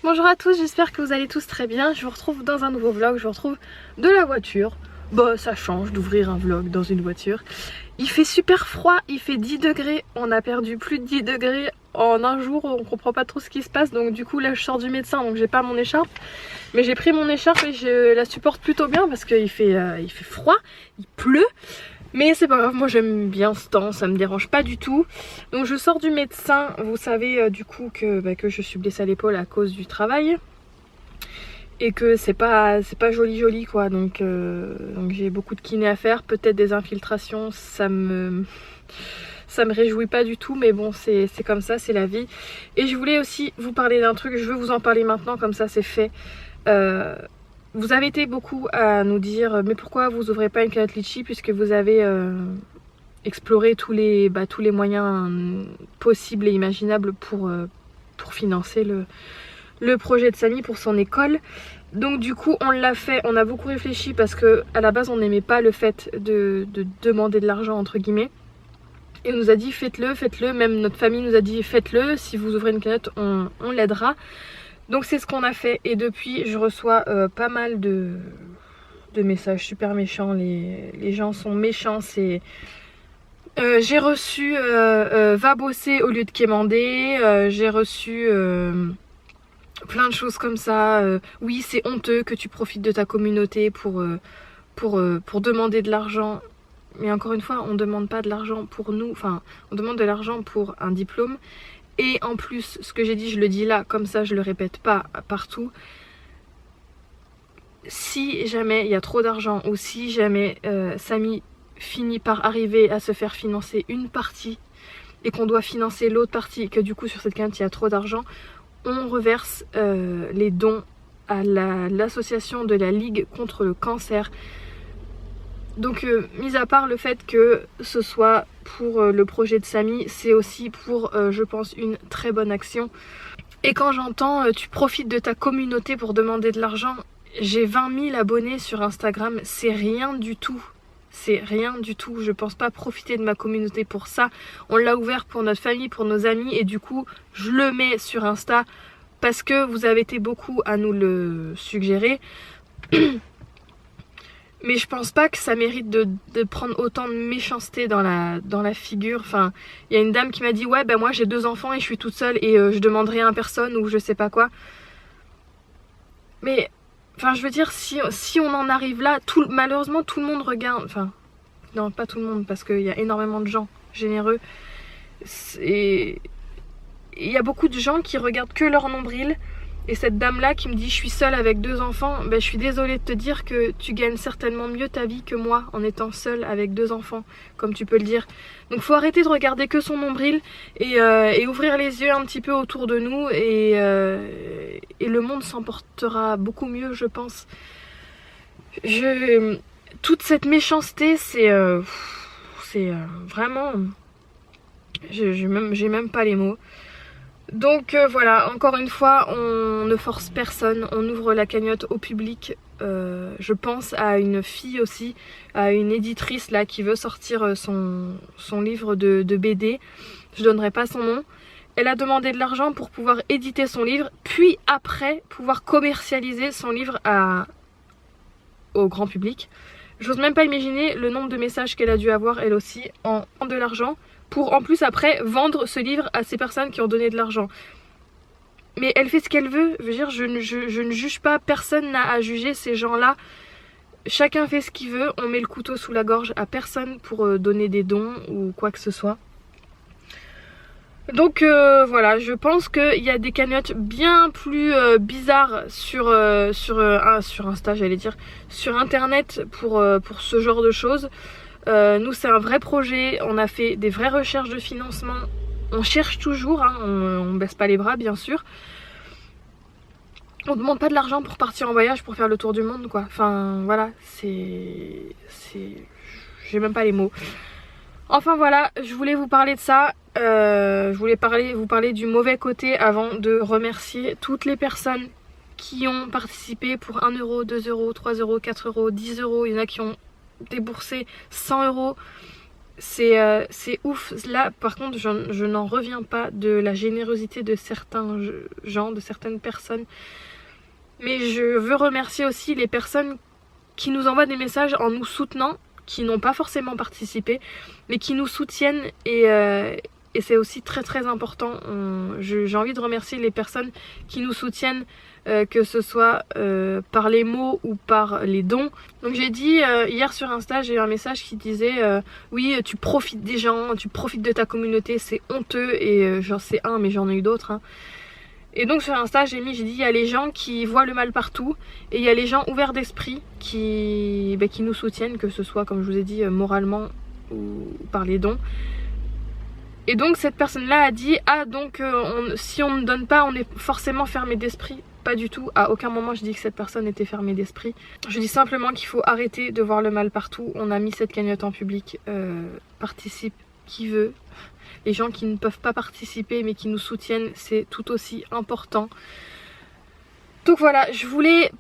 Bonjour à tous, j'espère que vous allez tous très bien. Je vous retrouve dans un nouveau vlog, je vous retrouve de la voiture. Bah ça change d'ouvrir un vlog dans une voiture. Il fait super froid, il fait 10 degrés. On a perdu plus de 10 degrés en un jour, on comprend pas trop ce qui se passe. Donc du coup là je sors du médecin, donc j'ai pas mon écharpe. Mais j'ai pris mon écharpe et je la supporte plutôt bien parce qu'il fait froid, il pleut. Mais c'est pas grave, moi j'aime bien ce temps, ça me dérange pas du tout. Donc je sors du médecin, vous savez du coup que je suis blessée à l'épaule à cause du travail. Et que c'est pas joli quoi, donc j'ai beaucoup de kiné à faire, peut-être des infiltrations, ça me réjouit pas du tout, mais bon c'est comme ça, c'est la vie. Et je voulais aussi vous parler d'un truc, je veux vous en parler maintenant, comme ça c'est fait. Vous avez été beaucoup à nous dire mais pourquoi vous ouvrez pas une cagnotte Litchi puisque vous avez exploré tous les moyens possibles et imaginables pour financer le projet de Samy pour son école. Donc du coup on l'a fait, on a beaucoup réfléchi parce que à la base on n'aimait pas le fait de demander de l'argent entre guillemets. Et on nous a dit faites-le, même notre famille nous a dit faites-le, si vous ouvrez une cagnotte on l'aidera. Donc c'est ce qu'on a fait et depuis je reçois pas mal de messages super méchants, les gens sont méchants, c'est... j'ai reçu va bosser au lieu de quémander, j'ai reçu plein de choses comme ça, oui c'est honteux que tu profites de ta communauté pour demander de l'argent. Mais encore une fois on demande pas de l'argent pour nous, enfin on demande de l'argent pour un diplôme. Et en plus, ce que j'ai dit, je le dis là, comme ça je le répète pas partout. Si jamais il y a trop d'argent ou si jamais Samy finit par arriver à se faire financer une partie et qu'on doit financer l'autre partie et que du coup sur cette cagnotte il y a trop d'argent, on reverse les dons à l'association de la Ligue contre le cancer. Donc mis à part le fait que ce soit pour le projet de Samy, c'est aussi pour je pense une très bonne action. Et quand j'entends tu profites de ta communauté pour demander de l'argent, j'ai 20 000 abonnés sur Instagram, c'est rien du tout. C'est rien du tout, je pense pas profiter de ma communauté pour ça. On l'a ouvert pour notre famille, pour nos amis et du coup je le mets sur Insta parce que vous avez été beaucoup à nous le suggérer. Mais je pense pas que ça mérite de prendre autant de méchanceté dans la figure. Enfin, il y a une dame qui m'a dit ouais moi j'ai 2 enfants et je suis toute seule et je demande rien à personne ou je sais pas quoi. Mais enfin je veux dire si on en arrive là, malheureusement tout le monde regarde. Enfin non pas tout le monde parce qu'il y a énormément de gens généreux. Et il y a beaucoup de gens qui regardent que leur nombril. Et cette dame là qui me dit je suis seule avec 2 enfants, je suis désolée de te dire que tu gagnes certainement mieux ta vie que moi en étant seule avec 2 enfants, comme tu peux le dire. Donc faut arrêter de regarder que son nombril et ouvrir les yeux un petit peu autour de nous et le monde s'en portera beaucoup mieux je pense. Toute cette méchanceté c'est vraiment... j'ai même pas les mots. Donc voilà, encore une fois, on ne force personne, on ouvre la cagnotte au public. Je pense à une fille aussi, à une éditrice là qui veut sortir son livre de BD. Je donnerai pas son nom. Elle a demandé de l'argent pour pouvoir éditer son livre, puis après pouvoir commercialiser son livre au grand public. J'ose même pas imaginer le nombre de messages qu'elle a dû avoir elle aussi en de l'argent pour en plus après vendre ce livre à ces personnes qui ont donné de l'argent. Mais elle fait ce qu'elle veut, je veux dire, je ne juge pas, personne n'a à juger ces gens-là. Chacun fait ce qu'il veut, on met le couteau sous la gorge à personne pour donner des dons ou quoi que ce soit. Donc voilà, je pense qu'il y a des cagnottes bien plus bizarres sur Insta, j'allais dire, sur internet pour ce genre de choses. Nous c'est un vrai projet, on a fait des vraies recherches de financement, on cherche toujours, hein, on baisse pas les bras bien sûr. On demande pas de l'argent pour partir en voyage, pour faire le tour du monde quoi, enfin voilà, j'ai même pas les mots. Enfin voilà, je voulais vous parler de ça, je voulais vous parler du mauvais côté avant de remercier toutes les personnes qui ont participé pour 1 euro, 2 euros, 3 euros, 4 euros, 10 euros, il y en a qui ont déboursé 100 euros. c'est ouf. Là par contre je n'en reviens pas de la générosité de certains gens, de certaines personnes. Mais je veux remercier aussi les personnes qui nous envoient des messages en nous soutenant, qui n'ont pas forcément participé, mais qui nous soutiennent et c'est aussi très très important. J'ai envie de remercier les personnes qui nous soutiennent, que ce soit par les mots ou par les dons. Donc j'ai dit hier sur Insta, j'ai eu un message qui disait oui, tu profites des gens, tu profites de ta communauté, c'est honteux. Et j'en sais un, mais j'en ai eu d'autres, hein. Et donc sur Insta j'ai dit il y a les gens qui voient le mal partout et il y a les gens ouverts d'esprit qui nous soutiennent, que ce soit comme je vous ai dit moralement ou par les dons. Et donc cette personne là a dit ah donc si on ne donne pas on est forcément fermé d'esprit. Pas du tout, à aucun moment je dis que cette personne était fermée d'esprit. Je dis simplement qu'il faut arrêter de voir le mal partout. On a mis cette cagnotte en public, participe qui veut. Les gens qui ne peuvent pas participer mais qui nous soutiennent, c'est tout aussi important. Donc voilà, je voulais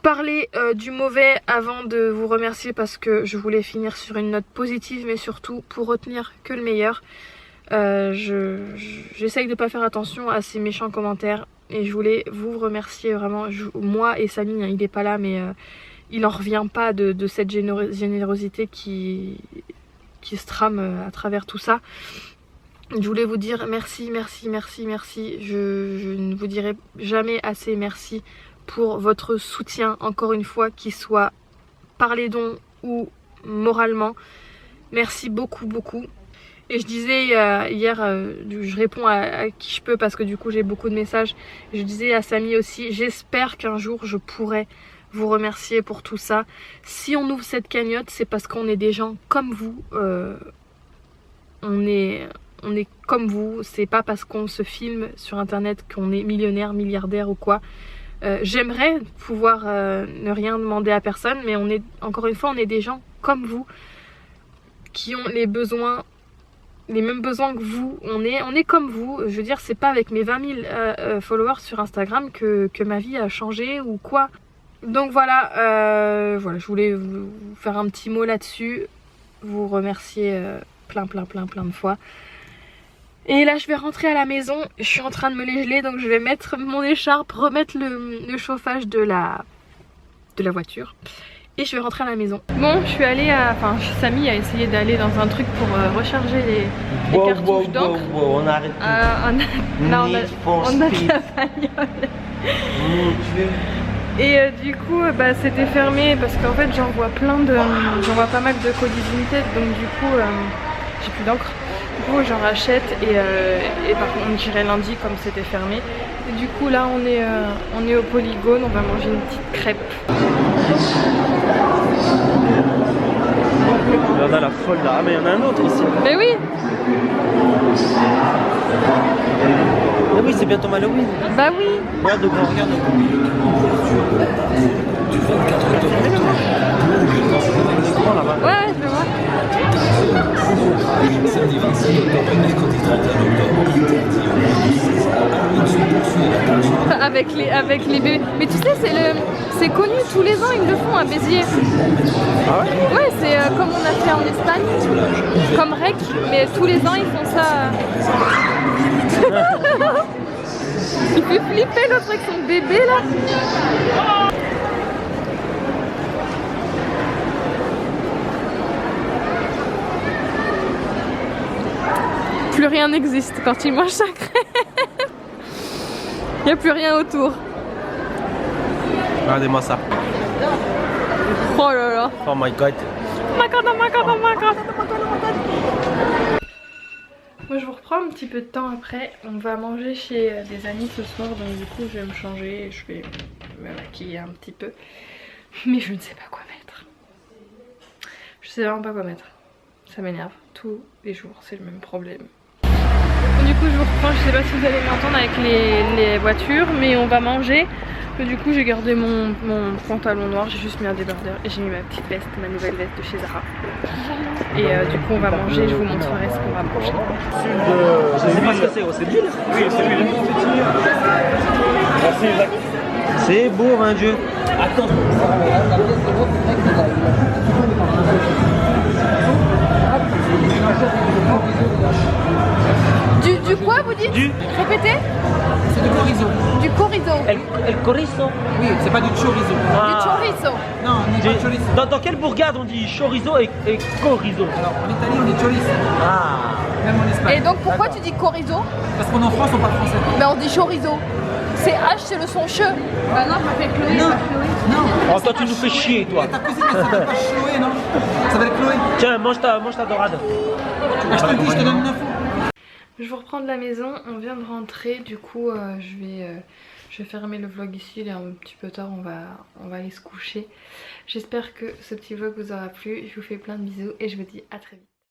parler du mauvais avant de vous remercier parce que je voulais finir sur une note positive, mais surtout pour retenir que le meilleur. J'essaye de ne pas faire attention à ces méchants commentaires et je voulais vous remercier vraiment. Moi et Samy, hein, il n'est pas là, mais il n'en revient pas de cette générosité qui se trame à travers tout ça. Je voulais vous dire merci, merci, merci, merci. Je ne vous dirai jamais assez merci pour votre soutien, encore une fois, qu'il soit par les dons ou moralement. Merci beaucoup, beaucoup. Et je disais hier, je réponds à qui je peux parce que du coup j'ai beaucoup de messages. Je disais à Samy aussi, j'espère qu'un jour je pourrai vous remercier pour tout ça. Si on ouvre cette cagnotte, c'est parce qu'on est des gens comme vous. On est comme vous, c'est pas parce qu'on se filme sur internet qu'on est millionnaire, milliardaire ou quoi. J'aimerais pouvoir ne rien demander à personne, mais on est, encore une fois, on est des gens comme vous qui ont les mêmes besoins que vous. On est comme vous. Je veux dire, c'est pas avec mes 20 000 followers sur Instagram que ma vie a changé ou quoi. Donc voilà, voilà, je voulais vous faire un petit mot là-dessus, vous remercier plein de fois. Et là je vais rentrer à la maison, je suis en train de me les geler, donc je vais mettre mon écharpe, remettre le chauffage de la voiture et je vais rentrer à la maison. Bon, je suis allée Samy a essayé d'aller dans un truc pour recharger les cartouches d'encre. On arrête. On a la bagnole. Et du coup c'était fermé parce qu'en fait j'envoie pas mal de colis limited, donc du coup j'ai plus d'encre. Du coup j'en rachète et par contre j'irai lundi comme c'était fermé. Et du coup là on est au Polygone, on va manger une petite crêpe. Il y en a la folle là, ah mais il y en a un autre ici. Mais oui. Mais oui, c'est bientôt Halloween. Bah oui. Regarde de quoi, regarde. Ouais, je vais voir. Avec les bébés. Mais tu sais, c'est connu, tous les ans ils le font à Béziers. Ah ouais? Ouais, c'est comme on a fait en Espagne, comme Rec, mais tous les ans ils font ça. Il fait flipper l'autre avec son bébé là. Plus rien n'existe quand il mange sa crêpe. Il n'y a plus rien autour. Regardez-moi ça. Oh là là. Oh my god. Oh my god, oh my god, oh my god. Moi je vous reprends un petit peu de temps après. On va manger chez des amis ce soir, donc du coup je vais me changer et je vais me maquiller un petit peu. Mais je ne sais pas quoi mettre. Je sais vraiment pas quoi mettre. Ça m'énerve. Tous les jours c'est le même problème. Du coup je vous reprends, je sais pas si vous allez m'entendre avec les voitures, mais on va manger. Du coup j'ai gardé mon pantalon noir, j'ai juste mis un débardeur et j'ai mis ma petite veste, ma nouvelle veste de chez Zara. Et du coup on va manger, je vous montrerai ce qu'on va manger. Je sais pas ce que c'est, c'est de l'huile? Oui, c'est l'huile. Merci Jacques. C'est beau, hein Dieu. Attends. Du quoi vous dites? Répétez. C'est du chorizo. Du chorizo. El chorizo. Oui, c'est pas du chorizo. Du chorizo. Non, on dit pas chorizo. Dans quelle bourgade on dit chorizo et chorizo? Alors, en Italie, on dit chorizo. Ah. Même en Espagne. Et donc pourquoi tu dis chorizo? Parce qu'en France, on parle français. Mais on dit chorizo. C'est H, c'est le son che. Bah non, je m'appelle Chloé, Non. pas Chloé. Non. Oh, toi tu nous fais chier toi. Et ta cousine, elle s'appelle pas Chloé, non? Elle s'appelle Chloé. Tiens, mange ta dorade. Ah, je te dis, je te donne une info. Je vous reprends de la maison, on vient de rentrer, du coup je vais fermer le vlog ici, il est un petit peu tard, on va aller se coucher. J'espère que ce petit vlog vous aura plu, je vous fais plein de bisous et je vous dis à très vite.